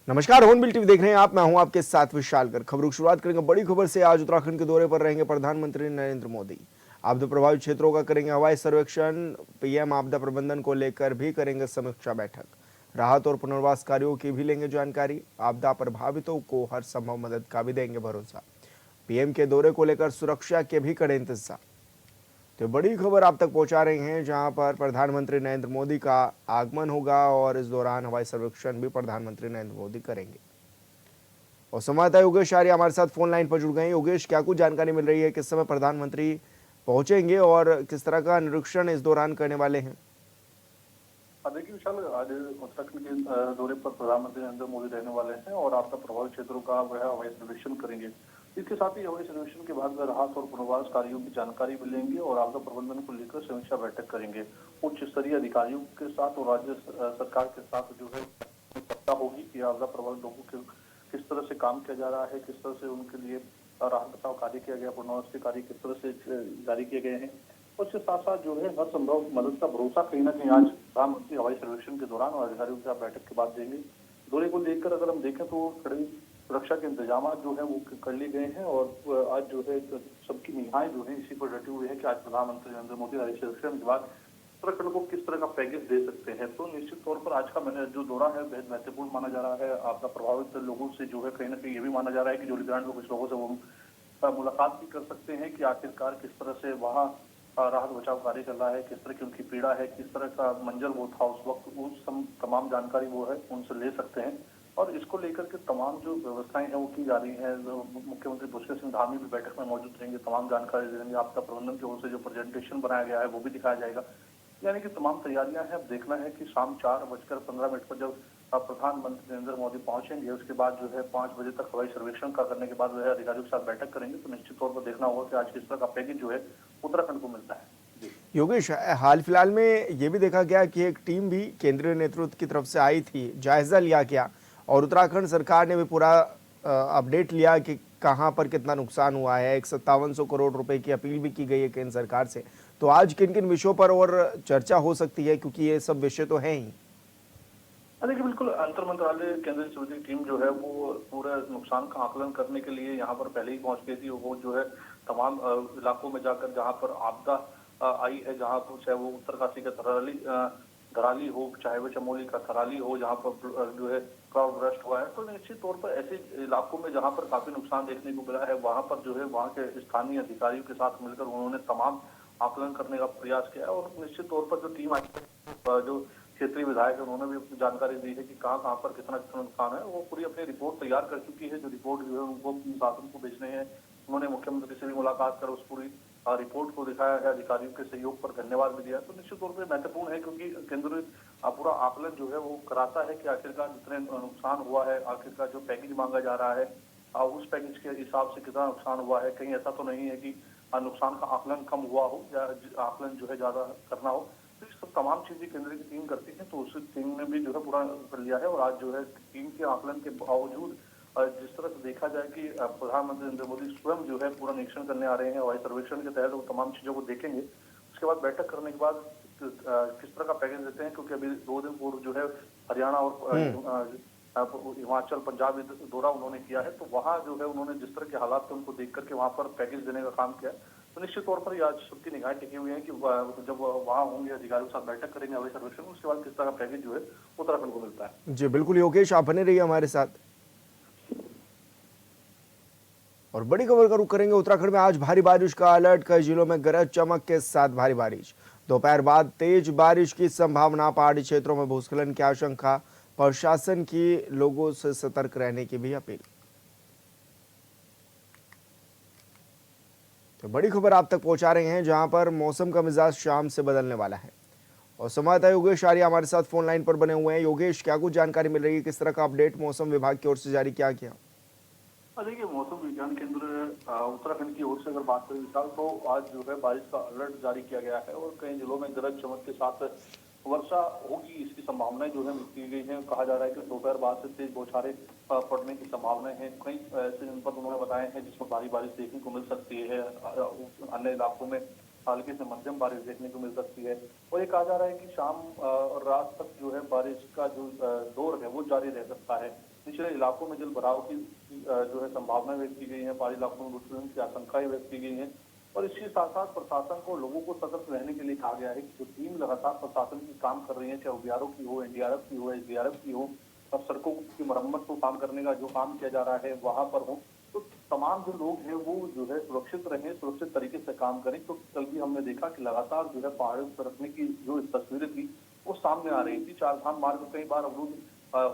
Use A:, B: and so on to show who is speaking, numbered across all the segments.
A: नमस्कार, hornbill TV देख रहे हैं आप। मैं हूं आपके साथ विशाल कर। खबरों की शुरुआत करेंगे बड़ी खबर से। आज उत्तराखंड के दौरे पर रहेंगे प्रधानमंत्री नरेंद्र मोदी। आपदा प्रभावित क्षेत्रों का करेंगे हवाई सर्वेक्षण। पीएम आपदा प्रबंधन को लेकर भी करेंगे समीक्षा बैठक। राहत और पुनर्वास कार्यों की भी लेंगे जानकारी। आपदा प्रभावितों को हर संभव मदद का भी देंगे भरोसा। पीएम के दौरे को लेकर सुरक्षा के भी कड़े इंतजाम। तो बड़ी खबर आप तक पहुंचा रहे हैं, जहां पर प्रधानमंत्री नरेंद्र मोदी का आगमन होगा और इस दौरान हवाई सर्वेक्षण भी प्रधानमंत्री नरेंद्र मोदी करेंगे। और संवाददाता योगेश आर्य हमारे साथ फोन लाइन पर जुड़ गए हैं। योगेश, क्या कुछ जानकारी मिल रही है, किस समय प्रधानमंत्री पहुंचेंगे और किस तरह का निरीक्षण इस दौरान करने वाले हैं?
B: देखिए विशाल, आज उत्तराखंड के दौरे पर प्रधानमंत्री नरेंद्र मोदी रहने वाले हैं और आपदा प्रभावित क्षेत्रों का वह हवाई सर्वेक्षण करेंगे। इसके साथ ही हवाई सर्वेक्षण के बाद वह राहत और पुनर्वास कार्यों की जानकारी भी लेंगे और आपदा प्रबंधन को लेकर समीक्षा बैठक करेंगे। उच्च स्तरीय अधिकारियों के साथ और राज्य सरकार के साथ जो है चर्चा होगी कि आपदा प्रभावित लोगों के किस तरह से काम किया जा रहा है, किस तरह से उनके लिए राहत बचाव कार्य किया गया, पुनर्वास के कार्य किस तरह से जारी किए गए हैं। उसके साथ साथ जो है हर संभव मदद का भरोसा कहीं ना कहीं आज प्रधानमंत्री हवाई सर्वेक्षण के दौरान और अधिकारियों के साथ बैठक के बाद देंगे। दौरे को लेकर अगर हम देखें तो कड़ी सुरक्षा के इंतजाम जो है वो कर लिए गए हैं और आज जो है सबकी निगाहें जो है इसी पर डटी हुई है कि आज प्रधानमंत्री नरेंद्र मोदी हवाई सर्वेक्षण के बाद उत्तराखंड को किस तरह का पैकेज दे सकते हैं। तो निश्चित तौर पर आज का जो दौरा है बेहद महत्वपूर्ण माना जा रहा है। आपदा प्रभावित लोगों से जो है कहीं ना कहीं ये भी माना जा रहा है कि जो रिटायर्ड लोग, कुछ लोगों से वो मुलाकात भी कर सकते हैं कि आखिरकार किस तरह से वहाँ राहत बचाव कार्य चल रहा है, किस तरह की उनकी पीड़ा है, किस तरह का मंजर वो था उस वक्त, तमाम जानकारी वो है उनसे ले सकते हैं। और इसको लेकर के तमाम जो व्यवस्थाएं हैं वो की जा रही है। मुख्यमंत्री पुष्कर सिंह धामी भी बैठक में मौजूद रहेंगे, तमाम जानकारी देंगे। आपदा प्रबंधन की ओर से जो प्रेजेंटेशन बनाया गया है वो भी दिखाया जाएगा। यानी कि तमाम तैयारियां हैं। अब देखना है कि शाम 4:15 पर जब प्रधानमंत्री नरेंद्र मोदी पहुंचेंगे, उसके बाद जो है 5 बजे तक हवाई सर्वेक्षण का करने के बाद वह अधिकारियों के साथ बैठक करेंगे। तो निश्चित तौर पर देखना होगा कि आज किस तरह का पैकेज जो है उत्तराखंड को मिलता है।
A: योगेश, हाल फिलहाल में ये भी देखा गया कि एक टीम भी केंद्रीय नेतृत्व की तरफ से आई थी, जायजा लिया गया और उत्तराखंड सरकार ने भी पूरा अपडेट लिया कि कहां पर कितना नुकसान हुआ है। 5700 करोड़ रुपए की अपील भी की गई है केंद्र सरकार से। तो आज किन किन विषयों पर और चर्चा हो सकती है, क्योंकि ये सब विषय तो हैं ही?
B: देखिए बिल्कुल, अंतर मंत्रालय केंद्रीय समिति टीम जो है वो पूरे नुकसान का आकलन करने के लिए यहाँ पर पहले ही पहुंच गई थी। वो जो है तमाम इलाकों में जाकर जहाँ पर आपदा आई है, जहाँ पर चाहे वो उत्तरकाशी का धराली हो, चाहे वो चमोली का थराली हो, जहाँ पर जो है क्राउड ब्रस्ट हुआ है। तो निश्चित तौर पर ऐसे इलाकों में जहाँ पर काफी नुकसान देखने को मिला है, वहां पर जो है वहाँ के स्थानीय अधिकारियों के साथ मिलकर उन्होंने तमाम आकलन करने का प्रयास किया है। और निश्चित तौर पर जो टीम आई है, जो क्षेत्रीय विधायक है, उन्होंने भी अपनी जानकारी दी है कि कहाँ कहाँ पर कितना कितना नुकसान है। वो पूरी अपनी रिपोर्ट तैयार कर चुकी है। जो रिपोर्ट जो है उनको शासन को भेजने हैं। उन्होंने मुख्यमंत्री से भी मुलाकात कर उस पूरी रिपोर्ट को दिखाया है, अधिकारियों के सहयोग पर धन्यवाद भी दिया। तो निश्चित तौर पर महत्वपूर्ण है क्योंकि केंद्र पूरा आकलन जो है वो कराता है कि आखिरकार जितने नुकसान हुआ है, आखिरकार जो पैकेज मांगा जा रहा है उस पैकेज के हिसाब से कितना नुकसान हुआ है। कहीं ऐसा तो नहीं है कि नुकसान का आकलन कम हुआ हो या आकलन जो है ज्यादा करना हो। तो सब तमाम चीजें केंद्र की टीम करती है। तो उस टीम ने भी जो है पूरा कर लिया है और आज जो है टीम के आकलन के बावजूद जिस तरह से देखा जाए कि प्रधानमंत्री नरेंद्र मोदी स्वयं जो है पूरा निरीक्षण करने आ रहे हैं हवाई सर्वेक्षण के तहत, वो तमाम चीजों को देखेंगे। उसके बाद बैठक करने के बाद किस तरह का पैकेज देते हैं, क्योंकि अभी 2 दिन पूर्व जो है हरियाणा और हिमाचल पंजाब दौरा उन्होंने किया है। तो वहाँ जो है उन्होंने जिस तरह के हालात थे उनको देख करके वहाँ पर पैकेज देने का काम किया। तो निश्चित तौर पर आज सबकी निगाहें टिकी हुई है कि जब वहाँ होंगे अधिकारियों के साथ बैठक करेंगे हवाई सर्वेक्षण, उसके बाद किस तरह का पैकेज जो है उत्तराखंड को मिलता है।
A: जी बिल्कुल योगेश, आप बने रहिए हमारे साथ। और बड़ी खबर का रुख करेंगे। उत्तराखंड में आज भारी बारिश का अलर्ट, कई जिलों में गरज चमक के साथ भारी बारिश। दोपहर बाद तेज बारिश की संभावना, पहाड़ी क्षेत्रों में भूस्खलन की आशंका। प्रशासन की लोगों से सतर्क रहने की भी अपील। तो बड़ी खबर आप तक पहुंचा रहे हैं, जहां पर मौसम का मिजाज शाम से बदलने वाला है। और संवाददाता योगेश आर्य हमारे साथ फोन लाइन पर बने हुए हैं। योगेश, क्या कुछ जानकारी मिल रही है, किस तरह का अपडेट मौसम विभाग की ओर से जारी किया गया?
B: देखिए मौसम विज्ञान केंद्र उत्तराखंड की ओर से अगर बात करें विशाल, तो आज जो है बारिश का अलर्ट जारी किया गया है और कई जिलों में गरज चमक के साथ वर्षा होगी, इसकी संभावनाएं जो है की गई है। कहा जा रहा है कि दोपहर बाद से तेज बौछारें पड़ने की संभावनाएं हैं। कई ऐसे जनपद उन्होंने बताए हैं जिसमें भारी बारिश देखने को मिल सकती है। अन्य इलाकों में हल्की से मध्यम बारिश देखने को मिल सकती है। और ये कहा जा रहा है कि शाम और रात तक जो है बारिश का जो दौर है वो जारी रह सकता है। निचले इलाकों में जल भराव की जो है संभावना व्यक्त की गई है, पहाड़ी इलाकों में भूस्खलन की आशंकाएं व्यक्त की गई हैं। और इसके साथ साथ प्रशासन को लोगों को सतर्क रहने के लिए कहा गया है कि जो टीम लगातार प्रशासन की काम कर रही है, चाहे वो बीआरओ की हो, एनडीआरएफ की हो, एसडीआरएफ की हो, अब सड़कों की मरम्मत को काम करने का जो काम किया जा रहा है वहां पर हो, तो तमाम जो लोग हैं वो जो है सुरक्षित रहें, सुरक्षित तरीके से काम करें। तो कल भी हमने देखा कि लगातार जो है पहाड़ों पर रखने की जो तस्वीरें थी वो सामने आ रही थी। चारधाम मार्ग कई बार अवरुद्ध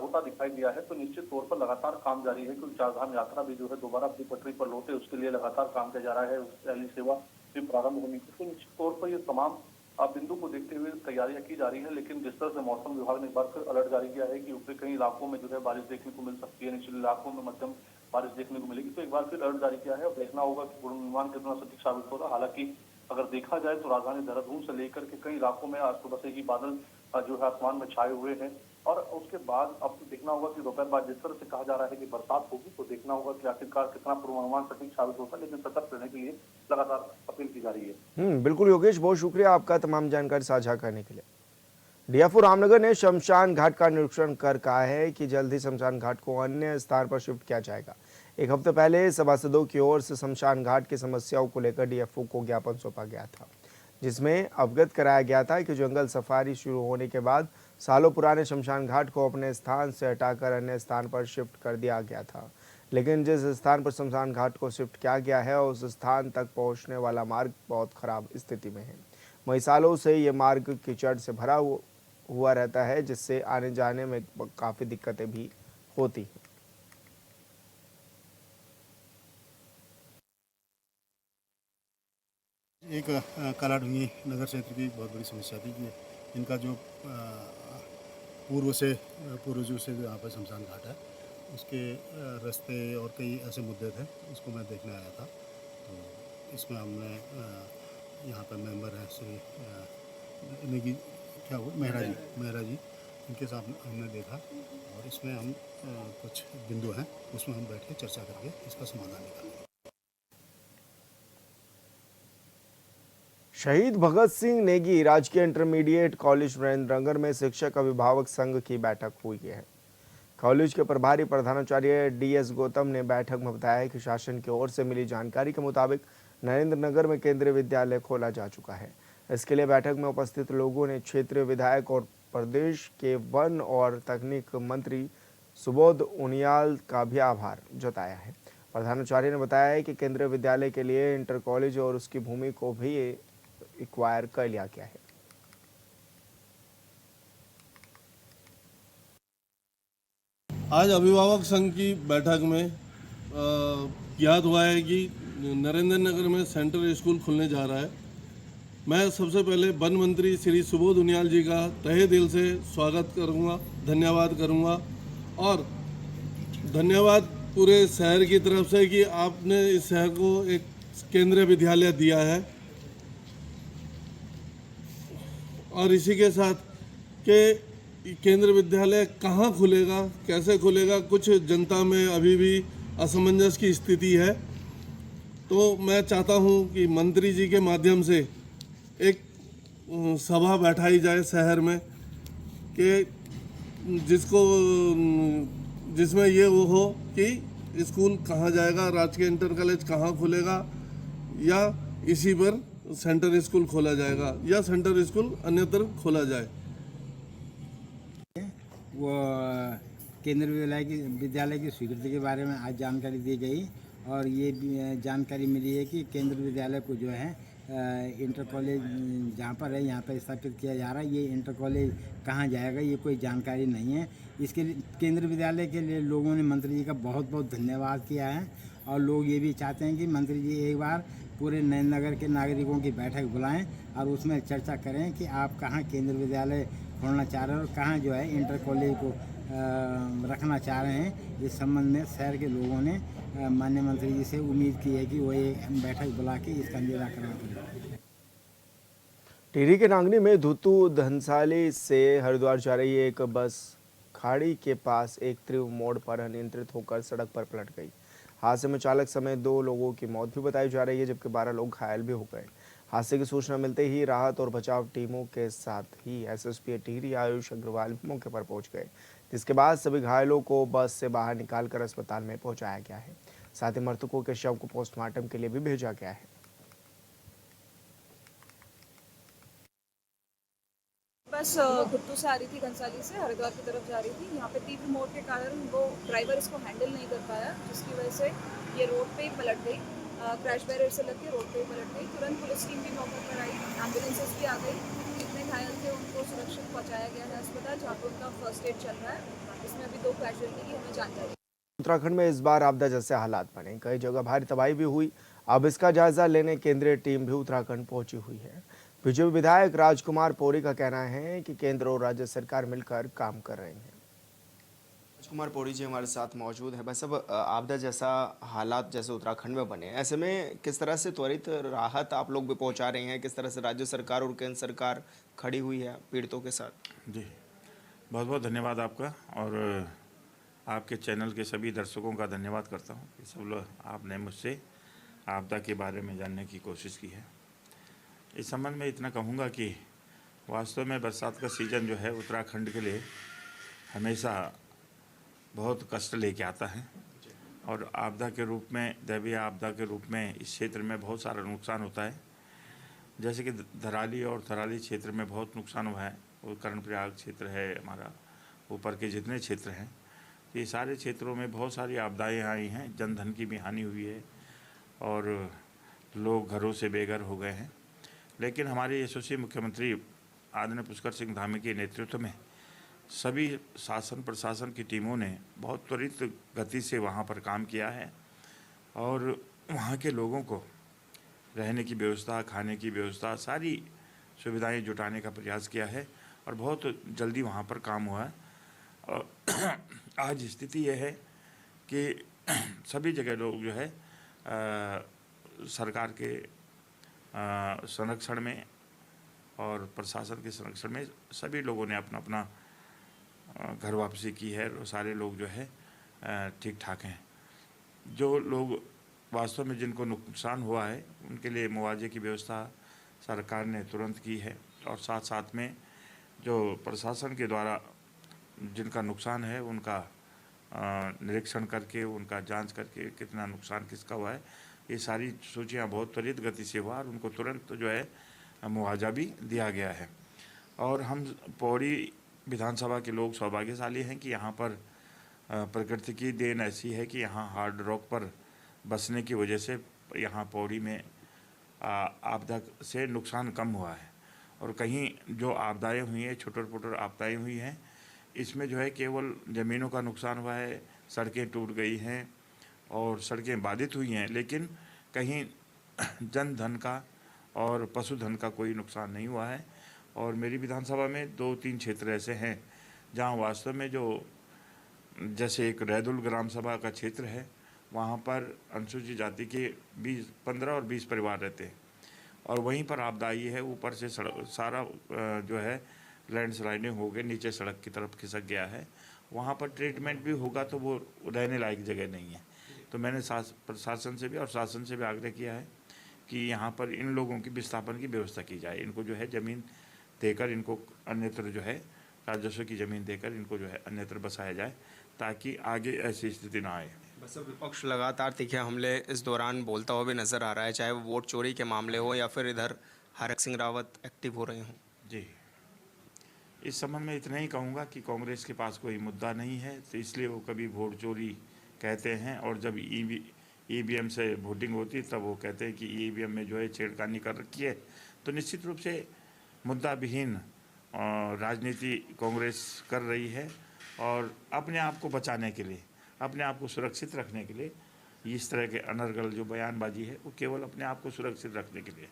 B: होता दिखाई दिया है, तो निश्चित तौर पर लगातार काम जारी है, क्योंकि चारधाम यात्रा भी जो है दोबारा अपनी पटरी पर लौटे उसके लिए लगातार काम किया जा रहा है। पहली सेवा भी प्रारंभ होने की, तो निश्चित तौर पर ये तमाम बिंदु को देखते हुए तैयारियां की जा रही है। लेकिन जिस तरह से मौसम विभाग ने एक बार फिर अलर्ट जारी किया है कि ऊपरी कई इलाकों में जो है बारिश देखने को मिल सकती है, निचले इलाकों में मध्यम बारिश देखने को मिलेगी, तो एक बार फिर अलर्ट जारी किया है। और देखना होगा कि पूर्वानुमान कितना सटीक साबित होगा। हालांकि अगर देखा जाए तो राजधानी देहरादून से लेकर के कई इलाकों में आज सुबह से ही बादल जो है आसमान में छाए हुए हैं। और उसके बाद अब देखना होगा कि दोपहर बाद जिस तरह से कहा जा रहा है कि बरसात होगी, तो देखना होगा कि आखिरकार कितना पूर्वानुमान सटीक साबित होता है। लेकिन सतर्क रहने के लिए लगातार अपील की जा रही है।
A: बिल्कुल योगेश, बहुत शुक्रिया आपका तमाम जानकारी साझा करने के लिए। डीएफओ रामनगर ने शमशान घाट का निरीक्षण कर कहा है कि जल्द ही शमशान घाट को अन्य स्थान पर शिफ्ट किया जाएगा। एक हफ्ते पहले सभासदों की ओर से शमशान घाट की समस्याओं को लेकर डीएफओ को ज्ञापन सौंपा गया था, जिसमें अवगत कराया गया था कि जंगल सफारी शुरू होने के बाद सालों पुराने शमशान घाट को अपने स्थान से हटाकर अन्य स्थान पर शिफ्ट कर दिया गया था। लेकिन जिस स्थान पर शमशान घाट को शिफ्ट किया गया है उस स्थान तक पहुंचने वाला मार्ग बहुत खराब स्थिति में है। वहीं सालों से ये मार्ग कीचड़ से भरा हुआ रहता है, जिससे आने जाने में काफ़ी दिक्कतें भी होती हैं।
C: एक कालाढूंगी नगर क्षेत्र की बहुत बड़ी समस्या थी कि इनका जो पूर्वजों से जो यहाँ पर शमशान घाट है उसके रास्ते और कई ऐसे मुद्दे थे, उसको मैं देखने आया था। तो इसमें हमने यहाँ पर मेंबर हैं श्री नेगी क्या वो मेहरा जी, इनके साथ हमने देखा और इसमें हम कुछ बिंदु हैं उसमें हम बैठ के चर्चा करके इसका समाधान निकालेंगे।
A: शहीद भगत सिंह नेगी राजकीय इंटरमीडिएट कॉलेज नरेंद्रनगर में शिक्षक अभिभावक संघ की बैठक हुई है। कॉलेज के प्रभारी प्रधानाचार्य डीएस गौतम ने बैठक में बताया कि शासन की ओर से मिली जानकारी के मुताबिक नरेंद्रनगर में केंद्रीय विद्यालय खोला जा चुका है। इसके लिए बैठक में उपस्थित लोगों ने क्षेत्रीय विधायक और प्रदेश के वन और तकनीक मंत्री सुबोध उनियाल का भी आभार जताया है। प्रधानाचार्य ने बताया कि केंद्रीय विद्यालय के लिए इंटर कॉलेज और उसकी भूमि को भी एक्वायर कर लिया गया है।
D: आज अभिभावक संघ की बैठक में याद हुआ है कि नरेंद्रनगर में सेंट्रल स्कूल खुलने जा रहा है। मैं सबसे पहले वन मंत्री श्री सुबोध उनियाल जी का तहे दिल से स्वागत करूंगा, धन्यवाद करूंगा और धन्यवाद पूरे शहर की तरफ से कि आपने इस शहर को एक केंद्रीय विद्यालय दिया है। और इसी के साथ के केंद्रीय विद्यालय कहाँ खुलेगा, कैसे खुलेगा, कुछ जनता में अभी भी असमंजस की स्थिति है। तो मैं चाहता हूँ कि मंत्री जी के माध्यम से एक सभा बैठाई जाए शहर में कि जिसमें ये वो हो कि स्कूल कहाँ जाएगा, राजकीय इंटर कॉलेज कहाँ खुलेगा या इसी पर सेंटर स्कूल खोला जाएगा या सेंटर स्कूल अन्यत्र खोला जाए।
E: वो केंद्रीय विद्यालय की स्वीकृति के बारे में आज जानकारी दी गई और ये भी जानकारी मिली है कि केंद्रीय विद्यालय को जो है इंटर कॉलेज जहाँ पर है यहाँ पर स्थापित किया जा रहा है। ये इंटर कॉलेज कहाँ जाएगा ये कोई जानकारी नहीं है। इसके लिए केंद्रीय विद्यालय के लिए लोगों ने मंत्री जी का बहुत बहुत धन्यवाद किया है और लोग ये भी चाहते हैं कि मंत्री जी एक बार पूरे नरेंद्रनगर के नागरिकों की बैठक बुलाएं और उसमें चर्चा करें कि आप कहाँ केंद्रीय विद्यालय खोलना चाह रहे हैं और कहाँ जो है इंटर कॉलेज को रखना चाह रहे हैं। इस संबंध में शहर के लोगों ने माननीय मंत्री जी से उम्मीद की है कि वो एक बैठक बुला के इसका निराकरण करें।
A: टिहरी के नांगनी में धुतू धनसाली से हरिद्वार जा रही एक बस खाड़ी के पास एक तीव्र मोड़ पर अनियंत्रित होकर सड़क पर पलट गई। हादसे में चालक समेत 2 लोगों की मौत भी बताई जा रही है, जबकि 12 लोग घायल भी हो गए। हादसे की सूचना मिलते ही राहत और बचाव टीमों के साथ ही एसएसपी टिहरी आयुष अग्रवाल भी मौके पर पहुंच गए, जिसके बाद सभी घायलों को बस से बाहर निकालकर अस्पताल में पहुंचाया गया है। साथ ही मृतकों के शव को पोस्टमार्टम के लिए भी भेजा गया है।
F: बस गुट्टू से आ रही थी, घनसाली से हरिद्वार की तरफ जा रही थी। यहाँ पे तीव्र मोड़ के कारण वो ड्राइवर इसको हैंडल नहीं कर पाया, जिसकी वजह से ये रोड पे ही पलट गई। क्रैश बैरियर से लग के रोड पे ही पलट गई। तुरंत पुलिस टीम भी मौके पर आई, एम्बुलेंसेस भी आ गई। जितने घायल थे उनको सुरक्षित पहुँचाया गया है अस्पताल, जहाँ पर उनका फर्स्ट एड चल रहा है। इसमें अभी 2 कैजुअल्टी की हमें जानकारी।
A: उत्तराखंड में इस बार आपदा जैसे हालात बने, कई जगह भारी तबाही भी हुई। अब इसका जायजा लेने केंद्रीय टीम भी उत्तराखंड पहुंची हुई है। बीजेपी विधायक राजकुमार पौरी का कहना है कि केंद्र और राज्य सरकार मिलकर काम कर रहे हैं। राजकुमार पौरी जी हमारे साथ मौजूद है। बस अब आपदा जैसा हालात जैसे उत्तराखंड में बने, ऐसे में किस तरह से त्वरित राहत आप लोग भी पहुंचा रहे हैं, किस तरह से राज्य सरकार और केंद्र सरकार खड़ी हुई है पीड़ितों के साथ?
G: जी, बहुत बहुत धन्यवाद आपका और आपके चैनल के सभी दर्शकों का धन्यवाद करता हूँ कि सब लोग आपने मुझसे आपदा के बारे में जानने की कोशिश की है। इस संबंध में इतना कहूँगा कि वास्तव में बरसात का सीज़न जो है उत्तराखंड के लिए हमेशा बहुत कष्ट लेके आता है और आपदा के रूप में, दैवीय आपदा के रूप में इस क्षेत्र में बहुत सारा नुकसान होता है। जैसे कि धराली और थराली क्षेत्र में बहुत नुकसान हुआ है, और कर्णप्रयाग क्षेत्र है हमारा, ऊपर के जितने क्षेत्र हैं, ये सारे क्षेत्रों में बहुत सारी आपदाएँ आई हैं। जन धन की भी हानि हुई है और लोग घरों से बेघर हो गए हैं। लेकिन हमारे यशस्वी मुख्यमंत्री आदरणीय पुष्कर सिंह धामी के नेतृत्व में सभी शासन प्रशासन की टीमों ने बहुत त्वरित गति से वहाँ पर काम किया है और वहाँ के लोगों को रहने की व्यवस्था, खाने की व्यवस्था, सारी सुविधाएं जुटाने का प्रयास किया है और बहुत जल्दी वहाँ पर काम हुआ है। और आज स्थिति यह है कि सभी जगह लोग जो है सरकार के संरक्षण में और प्रशासन के संरक्षण में सभी लोगों ने अपना अपना घर वापसी की है और सारे लोग जो है ठीक ठाक हैं। जो लोग वास्तव में जिनको नुकसान हुआ है उनके लिए मुआवजे की व्यवस्था सरकार ने तुरंत की है और साथ साथ में जो प्रशासन के द्वारा जिनका नुकसान है उनका निरीक्षण करके, उनका जांच करके कितना नुकसान किसका हुआ है, ये सारी सूचियाँ बहुत त्वरित गति से हुआ और उनको तुरंत जो है मुआवजा भी दिया गया है। और हम पौड़ी विधानसभा के लोग सौभाग्यशाली हैं कि यहाँ पर प्रकृति की देन ऐसी है कि यहाँ हार्ड रॉक पर बसने की वजह से यहाँ पौड़ी में आपदा से नुकसान कम हुआ है। और कहीं जो आपदाएँ हुई हैं, छोटे छोटे आपदाएँ हुई हैं, इसमें जो है केवल ज़मीनों का नुकसान हुआ है, सड़कें टूट गई हैं और सड़कें बाधित हुई हैं, लेकिन कहीं जन धन का और पशुधन का कोई नुकसान नहीं हुआ है। और मेरी विधानसभा में 2-3 क्षेत्र ऐसे हैं जहां वास्तव में जो, जैसे एक रैदुल ग्राम सभा का क्षेत्र है, वहां पर अनुसूचित जाति के 15 और 20 परिवार रहते हैं और वहीं पर आपदा आई है। ऊपर से सारा जो है लैंडस्लाइडिंग हो गई, नीचे सड़क की तरफ खिसक गया है। वहाँ पर ट्रीटमेंट भी होगा तो वो रहने लायक जगह नहीं है। तो मैंने प्रशासन से भी और शासन से भी आग्रह किया है कि यहाँ पर इन लोगों की विस्थापन की व्यवस्था की जाए। इनको जो है ज़मीन देकर, इनको अन्यत्र जो है राजस्व की ज़मीन देकर इनको जो है अन्यत्र बसाया जाए ताकि आगे ऐसी स्थिति ना आए।
H: बस अब विपक्ष लगातार तीखे हमले इस दौरान बोलता हुआ भी नज़र आ रहा है, चाहे वो वोट चोरी के मामले हो या फिर इधर हरक सिंह रावत एक्टिव हो रहे हों।
G: जी, इस संबंध में इतना ही कहूँगा कि कांग्रेस के पास कोई मुद्दा नहीं है, तो इसलिए वो कभी वोट चोरी कहते हैं और जब ईवीएम से वोटिंग होती है तब वो कहते हैं कि ईवीएम में जो है छेड़खानी कर रखी है। तो निश्चित रूप से मुद्दा विहीन राजनीति कांग्रेस कर रही है और अपने आप को बचाने के लिए, अपने आप को सुरक्षित रखने के लिए इस तरह के अनर्गल जो बयानबाजी है वो केवल अपने आप को सुरक्षित रखने के लिए।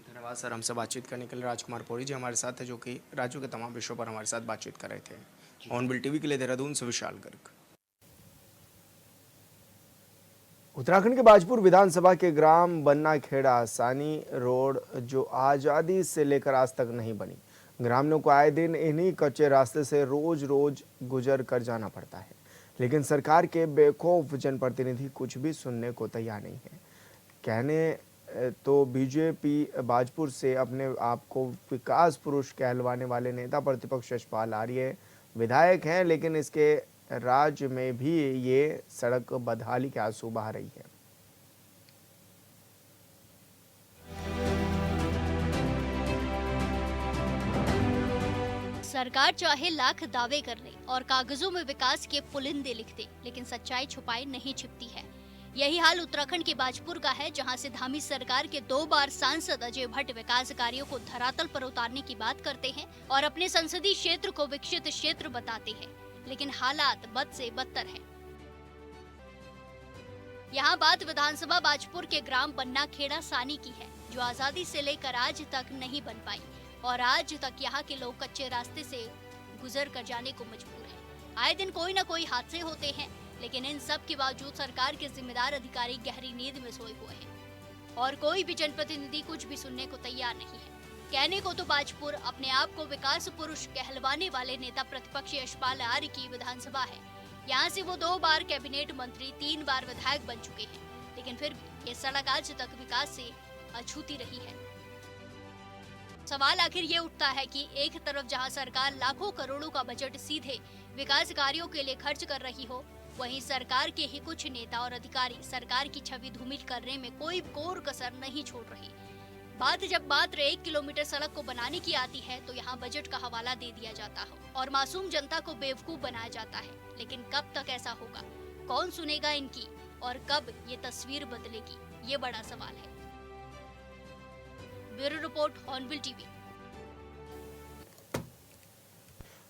H: धन्यवाद सर, हमसे बातचीत करने के लिए। राजकुमार पौरी जी हमारे साथ है, जो कि राज्य के तमाम विषयों पर हमारे साथ बातचीत कर रहे थे। ऑनबिल टीवी के लिए देहरादून से विशाल गर्ग।
A: उत्तराखंड के बाजपुर विधानसभा के ग्राम बन्ना खेड़ा सानी रोड जो आज़ादी से लेकर आज तक नहीं बनी, ग्रामीणों को आए दिन इन्हीं कच्चे रास्ते से रोज रोज गुजर कर जाना पड़ता है, लेकिन सरकार के बेखौफ जनप्रतिनिधि कुछ भी सुनने को तैयार नहीं है। कहने तो बीजेपी भाजपुर से अपने आप को विकास पुरुष कहलवाने वाले नेता प्रतिपक्ष यशपाल आर्य विधायक हैं, लेकिन इसके राज्य में भी ये सड़क बदहाली के आंसू बहा रही है।
I: सरकार चाहे लाख दावे कर ले और कागजों में विकास के पुलिंदे लिख दे, लेकिन सच्चाई छुपाई नहीं छिपती है। यही हाल उत्तराखंड के बाजपुर का है, जहां से धामी सरकार के 2 बार सांसद अजय भट्ट विकास कार्यों को धरातल पर उतारने की बात करते हैं और अपने संसदीय क्षेत्र को विकसित क्षेत्र बताते हैं, लेकिन हालात बद से बदतर है। यहाँ बात विधानसभा बाजपुर के ग्राम बन्ना खेड़ा सानी की है, जो आजादी से लेकर आज तक नहीं बन पाई और आज तक यहाँ के लोग कच्चे रास्ते से गुजर कर जाने को मजबूर हैं। आए दिन कोई न कोई हादसे होते हैं, लेकिन इन सब के बावजूद सरकार के जिम्मेदार अधिकारी गहरी नींद में सोए हुए हैं और कोई भी जनप्रतिनिधि कुछ भी सुनने को तैयार नहीं है। कहने को तो बाजपुर अपने आप को विकास पुरुष कहलवाने वाले नेता प्रतिपक्ष यशपाल आर्य की विधानसभा है। यहाँ से वो 2 बार कैबिनेट मंत्री, 3 बार विधायक बन चुके हैं, लेकिन फिर भी ये सड़क आज तक विकास से अछूती रही है। सवाल आखिर ये उठता है कि एक तरफ जहां सरकार लाखों करोड़ों का बजट सीधे विकास कार्यों के लिए खर्च कर रही हो, वहीं सरकार के ही कुछ नेता और अधिकारी सरकार की छवि धूमिल करने में कोई कोर कसर नहीं छोड़ रही। बात जब मात्र 1 किलोमीटर सड़क को बनाने की आती है तो यहाँ बजट का हवाला दे दिया जाता है और मासूम जनता को बेवकूफ बनाया जाता है। लेकिन कब तक ऐसा होगा? कौन सुनेगा इनकी और कब ये तस्वीर बदलेगी? ये बड़ा सवाल है। Bureau report, hornbill TV.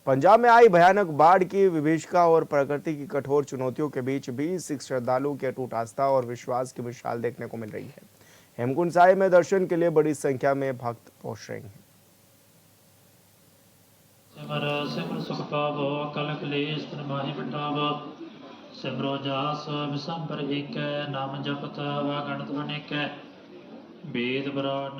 A: Punjab में आई भयानक बाढ़ की विभीषिका और प्रकृति की कठोर चुनौतियों के बीच भी सिख श्रद्धालुओं की अटूट आस्था और विश्वास की मिसाल देखने को मिल रही है। हेमकुंड साहिब में दर्शन के लिए बड़ी संख्या में भक्त पहुंच रहे हैं।
J: सिमर सिमर सुख पावो कल क्लेश तन माहि मिटावो सिमरो जास विसंपर एक नाम जपत अगणित अनेक वेद पुराण।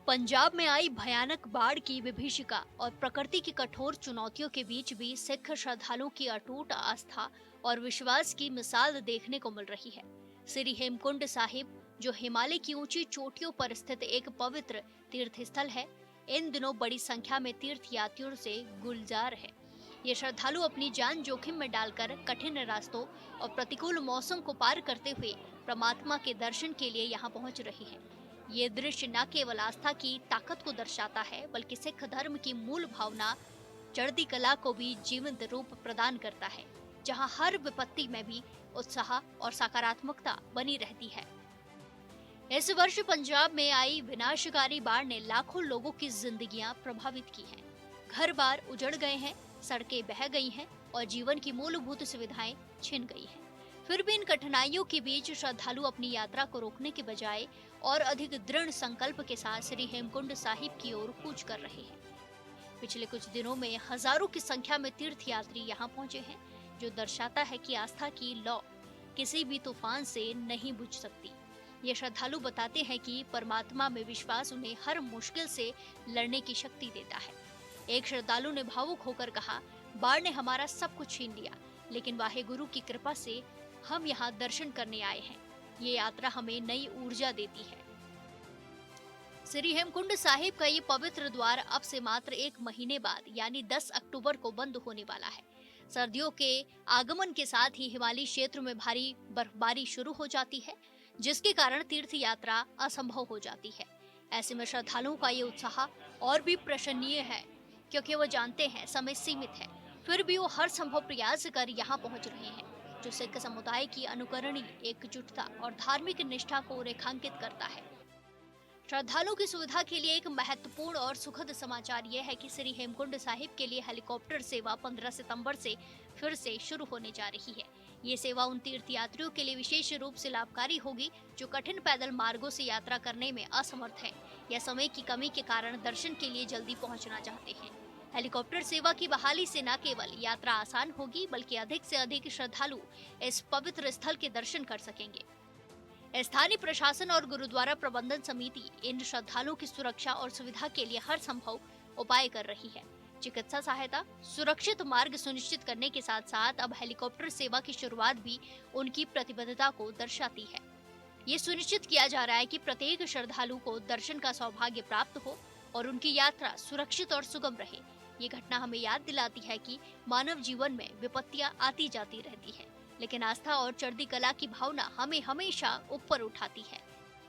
I: पंजाब में आई भयानक बाढ़ की विभीषिका और प्रकृति की कठोर चुनौतियों के बीच भी सिख श्रद्धालुओं की अटूट आस्था और विश्वास की मिसाल देखने को मिल रही है। श्री हेमकुंड साहिब, जो हिमालय की ऊंची चोटियों पर स्थित एक पवित्र तीर्थ स्थल है, इन दिनों बड़ी संख्या में तीर्थ यात्रियों से गुलजार है। ये श्रद्धालु अपनी जान जोखिम में डालकर कठिन रास्तों और प्रतिकूल मौसम को पार करते हुए परमात्मा के दर्शन के लिए यहाँ पहुँच रहे हैं। ये दृश्य न केवल आस्था की ताकत को दर्शाता है, बल्कि सिख धर्म की मूल भावना चढ़ती कला को भी जीवंत रूप प्रदान करता है, जहाँ हर विपत्ति में भी उत्साह और सकारात्मकता बनी रहती है। इस वर्ष पंजाब में आई विनाशकारी बाढ़ ने लाखों लोगों की जिंदगियां प्रभावित की हैं। घर बार उजड़ गए हैं, सड़कें बह गई हैं और जीवन की मूलभूत सुविधाएं छिन गई हैं। फिर भी इन कठिनाइयों के बीच श्रद्धालु अपनी यात्रा को रोकने के बजाय और अधिक दृढ़ संकल्प के साथ श्री हेमकुंड साहिब की ओर कूच कर रहे हैं। पिछले कुछ दिनों में हजारों की संख्या में तीर्थ यात्री यहाँ पहुंचे हैं, जो दर्शाता है कि आस्था की लौ किसी भी तूफान से नहीं बुझ सकती। ये श्रद्धालु बताते हैं कि परमात्मा में विश्वास उन्हें हर मुश्किल से लड़ने की शक्ति देता है। एक श्रद्धालु ने भावुक होकर कहा, बाढ़ ने हमारा सब कुछ छीन लिया, लेकिन वाहे गुरु की कृपा से हम यहाँ दर्शन करने आए हैं। ये यात्रा हमें नई ऊर्जा देती है। श्री हेमकुंड साहिब का ये पवित्र द्वार अब से मात्र 1 महीने बाद यानी 10 अक्टूबर को बंद होने वाला है। सर्दियों के आगमन के साथ ही हिमालयी क्षेत्र में भारी बर्फबारी शुरू हो जाती है, जिसके कारण तीर्थ यात्रा असंभव हो जाती है। ऐसे में श्रद्धालुओं का ये उत्साह और भी प्रशंसनीय है, क्योंकि वो जानते हैं समय सीमित है, फिर भी वो हर संभव प्रयास कर यहाँ पहुँच रहे हैं, जो सिख समुदाय की अनुकरणीय एकजुटता और धार्मिक निष्ठा को रेखांकित करता है। श्रद्धालुओं की सुविधा के लिए एक महत्वपूर्ण और सुखद समाचार यह है कि श्री हेमकुंड साहिब के लिए हेलीकॉप्टर सेवा 15 सितंबर से फिर से शुरू होने जा रही है। ये सेवा उन तीर्थ यात्रियों के लिए विशेष रूप से लाभकारी होगी जो कठिन पैदल मार्गों से यात्रा करने में असमर्थ हैं या समय की कमी के कारण दर्शन के लिए जल्दी पहुंचना चाहते हैं। हेलीकॉप्टर सेवा की बहाली से न केवल यात्रा आसान होगी, बल्कि अधिक से अधिक श्रद्धालु इस पवित्र स्थल के दर्शन कर सकेंगे। स्थानीय प्रशासन और गुरुद्वारा प्रबंधन समिति इन श्रद्धालुओं की सुरक्षा और सुविधा के लिए हर संभव उपाय कर रही है। चिकित्सा सहायता, सुरक्षित मार्ग सुनिश्चित करने के साथ साथ अब हेलीकॉप्टर सेवा की शुरुआत भी उनकी प्रतिबद्धता को दर्शाती है। ये सुनिश्चित किया जा रहा है कि प्रत्येक श्रद्धालु को दर्शन का सौभाग्य प्राप्त हो और उनकी यात्रा सुरक्षित और सुगम रहे। ये घटना हमें याद दिलाती है कि मानव जीवन में विपत्तियां आती जाती रहती है, लेकिन आस्था और चढ़ती कला की भावना हमें हमेशा ऊपर उठाती है।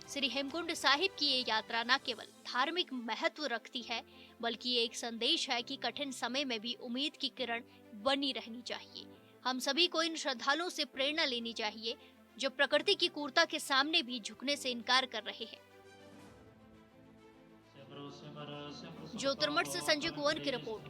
I: श्री हेमकुंड साहिब की ये यात्रा न केवल धार्मिक महत्व रखती है, बल्कि ये एक संदेश है कि कठिन समय में भी उम्मीद की किरण बनी रहनी चाहिए। हम सभी को इन श्रद्धालुओं से प्रेरणा लेनी चाहिए जो प्रकृति की क्रूरता के सामने भी झुकने से इनकार कर रहे हैं। ज्योतिर्मठ से संजय कुंवर की रिपोर्ट।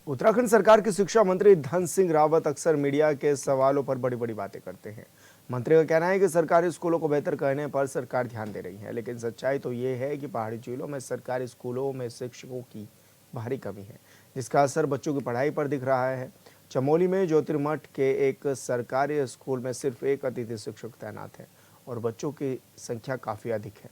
A: उत्तराखंड सरकार के शिक्षा मंत्री धन सिंह रावत अक्सर मीडिया के सवालों पर बड़ी बड़ी बातें करते हैं। मंत्री का कहना है कि सरकारी स्कूलों को बेहतर करने पर सरकार ध्यान दे रही है, लेकिन सच्चाई तो ये है कि पहाड़ी जिलों में सरकारी स्कूलों में शिक्षकों की भारी कमी है, जिसका असर बच्चों की पढ़ाई पर दिख रहा है। चमोली में ज्योतिर्मठ के एक सरकारी स्कूल में सिर्फ एक अतिथि शिक्षक तैनात है और बच्चों की संख्या काफी अधिक है।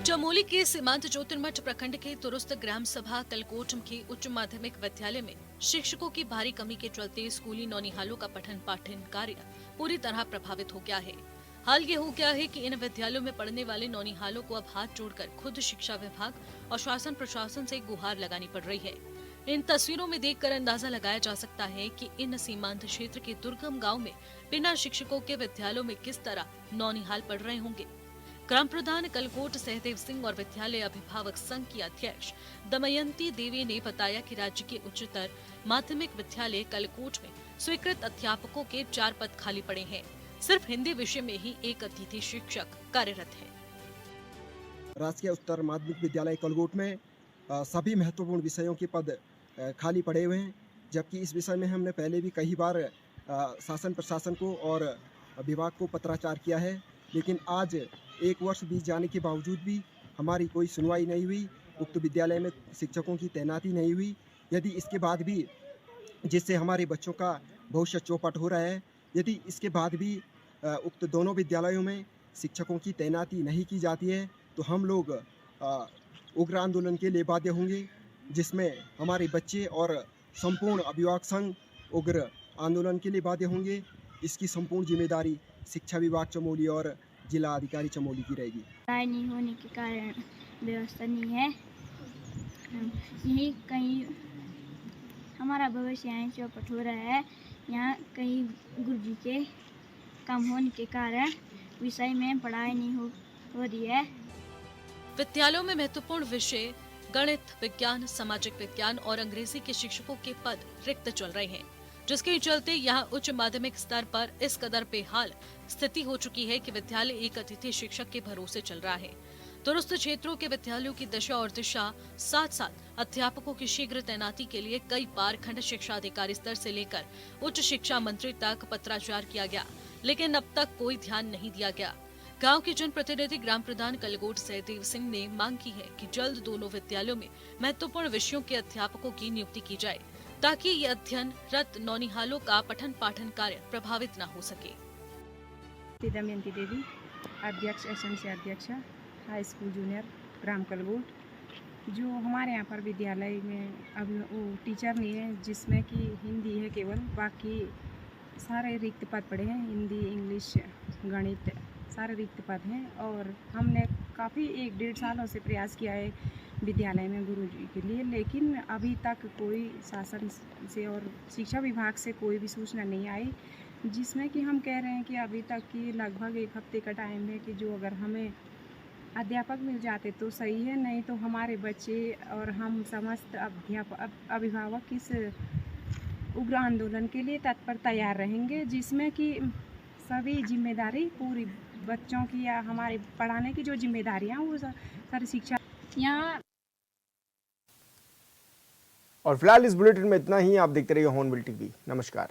K: चमोली के सीमांत ज्योतिर्मठ प्रखंड के तुरुस्त ग्राम सभा कलकोट के उच्च माध्यमिक विद्यालय में शिक्षकों की भारी कमी के चलते स्कूली नौनिहालों का पठन पाठन कार्य पूरी तरह प्रभावित हो गया है। हाल ये हो गया है कि इन विद्यालयों में पढ़ने वाले नौनिहालों को अब हाथ जोड़कर खुद शिक्षा विभाग और शासन प्रशासन से गुहार लगानी पड़ रही है। इन तस्वीरों में देखकर अंदाजा लगाया जा सकता है कि इन सीमांत क्षेत्र के दुर्गम गांव में बिना शिक्षकों के विद्यालयों में किस तरह नौनिहाल पढ़ रहे होंगे। ग्राम प्रधान कलकोट सहदेव सिंह और विद्यालय अभिभावक संघ की अध्यक्ष दमयंती देवी ने बताया कि राज्य के उच्चतर माध्यमिक विद्यालय कलकोट में स्वीकृत अध्यापकों के 4 पद खाली पड़े हैं। सिर्फ हिंदी विषय में ही एक अतिथि शिक्षक कार्यरत है।
L: राजकीय उच्चतर माध्यमिक विद्यालय कलकोट में सभी महत्वपूर्ण विषयों के पद खाली पड़े हुए हैं, जबकि इस विषय में हमने पहले भी कई बार शासन प्रशासन को और विभाग को पत्राचार किया है, लेकिन आज 1 वर्ष बीत जाने के बावजूद भी हमारी कोई सुनवाई नहीं हुई। उक्त विद्यालय में शिक्षकों की तैनाती नहीं हुई। यदि इसके बाद भी, जिससे हमारे बच्चों का भविष्य चौपट हो रहा है, यदि इसके बाद भी उक्त दोनों विद्यालयों में शिक्षकों की तैनाती नहीं की जाती है तो हम लोग उग्र आंदोलन के लिए बाध्य होंगे, जिसमें हमारे बच्चे और संपूर्ण अभिभावक संघ उग्र आंदोलन के लिए बाध्य होंगे। इसकी संपूर्ण जिम्मेदारी शिक्षा विभाग चमोली और जिला अधिकारी चमोली की रहेगी।
M: पढ़ाई नहीं होने के कारण व्यवस्था नहीं है, यही कहीं हमारा भविष्य यहाँ चौपट हो रहा है। यहाँ कहीं गुरुजी के कम होने के कारण विषय में पढ़ाई नहीं हो रही है।
K: विद्यालयों में महत्वपूर्ण विषय गणित, विज्ञान, सामाजिक विज्ञान और अंग्रेजी के शिक्षकों के पद रिक्त चल रहे हैं, जिसके चलते यहाँ उच्च माध्यमिक स्तर पर इस कदर बेहाल स्थिति हो चुकी है कि विद्यालय एक अतिथि शिक्षक के भरोसे चल रहा है। दुरुस्त क्षेत्रों के विद्यालयों की दशा और दिशा, साथ साथ अध्यापकों की शीघ्र तैनाती के लिए कई बार खंड शिक्षा अधिकारी स्तर से लेकर उच्च शिक्षा मंत्री तक पत्राचार किया गया, लेकिन अब तक कोई ध्यान नहीं दिया गया। गांव के जनप्रतिनिधि ग्राम प्रधान कलकोट सहदेव सिंह ने मांग की है कि जल्द दोनों विद्यालयों में महत्वपूर्ण विषयों के अध्यापकों की नियुक्ति की जाए, ताकि ये अध्ययनरत नौनिहालों का पठन पाठन कार्य प्रभावित न हो सके।
N: दमयंती देवी, अध्यक्ष एसएमसी अध्यक्ष हाई स्कूल जूनियर ग्राम कलकोट। जो हमारे यहाँ पर विद्यालय में अब वो टीचर नहीं है, जिसमें कि हिंदी है केवल, बाकी सारे रिक्त पद पड़े हैं। हिंदी, इंग्लिश, गणित सारे रिक्त पद हैं। और हमने काफ़ी 1-1.5 सालों से प्रयास किया है विद्यालय में गुरुजी के लिए, लेकिन अभी तक कोई शासन से और शिक्षा विभाग से कोई भी सूचना नहीं आई, जिसमें कि हम कह रहे हैं कि अभी तक की लगभग 1 हफ्ते का टाइम है कि जो अगर हमें अध्यापक मिल जाते तो सही है, नहीं तो हमारे बच्चे और हम समस्त अभिभावक इस उग्र आंदोलन के लिए तत्पर तैयार रहेंगे, जिसमें कि सभी जिम्मेदारी पूरी बच्चों की या हमारे पढ़ाने की जो जिम्मेदारियां वो सारी शिक्षा यहाँ।
A: और फिलहाल इस बुलेटिन में इतना ही। आप देखते रहिए हॉर्नबिल टीवी। नमस्कार।